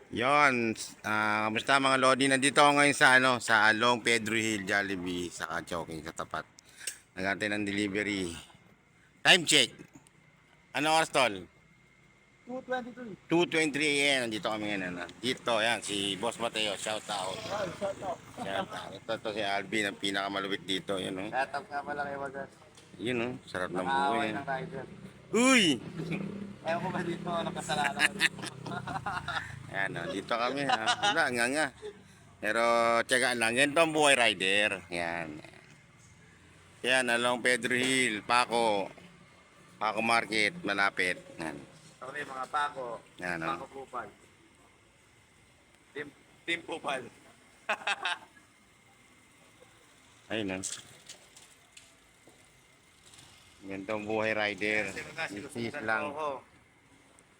Yon, kamusta mga Lodi? Nandito ako ngayon sa sa Along Pedro Hill, Jollibee, sa Choking sa tapat. Nagantay ng delivery. Time check. Ano oras tol? 223. 2:23 AM. Nandito kami ngayon. Dito, yan, si Boss Mateo. Shout out. Ay, shout out. Shout out. Ito si Alvin, ang pinakamalupit dito. Yun, oh. Shout out nga pala kay Wagas. Yun, oh. Sarap ng Nakaaway buhay. ng rider. Uy! Ewan ko ba dito, ano kasalanan ko dito? Ayan, oh. Dito kami. Ha. Wala, nga. Pero, tsagaan lang. Ganito ang buhay rider. Yan. Yan, Along Pedro Hill, Paco Market, malapit. Yan. Okay, mga Paco. Yan, Paco Pupal. Team Pupal. Ayun, oh. Ganito ang buhay rider. Isis lang.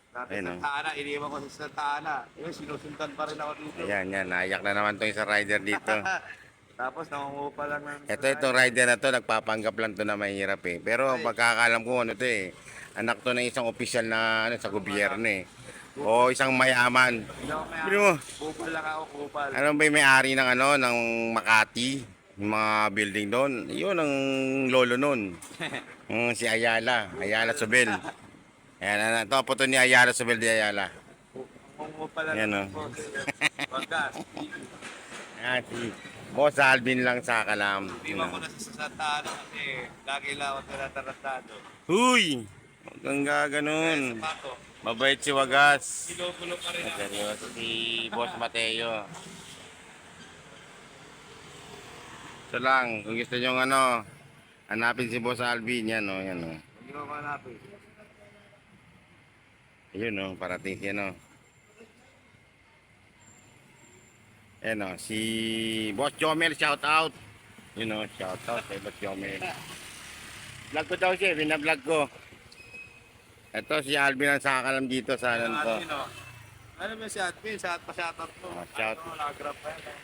Dati Ayun, sa oh. Tana, iniwan ko sa Santa Ana. Sinusundan pa rin ako dito. Ayan, naiyak na naman itong isang rider dito. Tapos nangungupa lang ng... Itong rider na to, nagpapanggap lang to na mahirap eh. Pero pagkakalam ko ano to eh, anak to ng isang opisyal na sa gobyerno eh. O isang mayaman. Hindi ako may Bili mo, Pupal lang ako, Pupal. ano ba yung may-ari ng ng Makati? Yung mga building doon. Yun ang lolo nun. Si Ayala Sobel. Ayan, ito po to ni Ayala Sobel de Ayala. Nangungupa lang Yan, ng oh. Wagas. Ayan, si Boss Alvin lang sa kalam. Iwan ko na sa Santa Ana kasi lagi lang ako tinatarantado. Huy! Huwag kang Sa gaganon. Paco, Mabait si Wagas. ginugulo pa rin ako. Seryoso si Boss Mateo. Ito lang, kung gusto nyo hanapin si Boss Alvin, yan o, yan o. Hindi ko manapin. Ayun o, parating siya no. Yan o, si Boss Jomel, shout out. Yun o, shout out kay Boss Jomel. Vlog ko daw siya, binablog ko. Ito si Alvin ang sakalam dito sa to. Ano ba si Admin? Pa-shoutout mo. Shout. Nag-grab pa yan.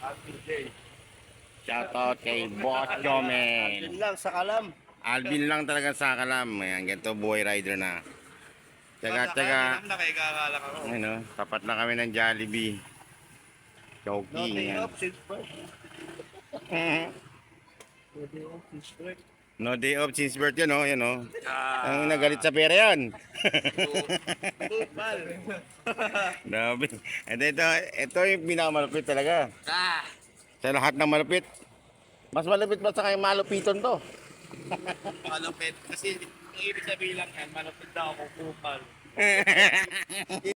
Admin J. Shout out kay Boss Jomel. Admin lang sa kalam. Alvin lang talagang sakalam. Ayan, ganito buhay rider na. Tsaga. Nakikakala ka ko. Ano, tapat na kami ng Jollibee. Choking. Yan. No day off since birth yun, oh. Yan, oh. Ang nagalit sa pera yan. Grabe. Ito yung pinakamalupit talaga. Sa lahat ng malupit. Mas malupit ba sa kayong malupiton to? Malupit. Kasi yung ibig sabihin lang yan, malupit daw ako kupal.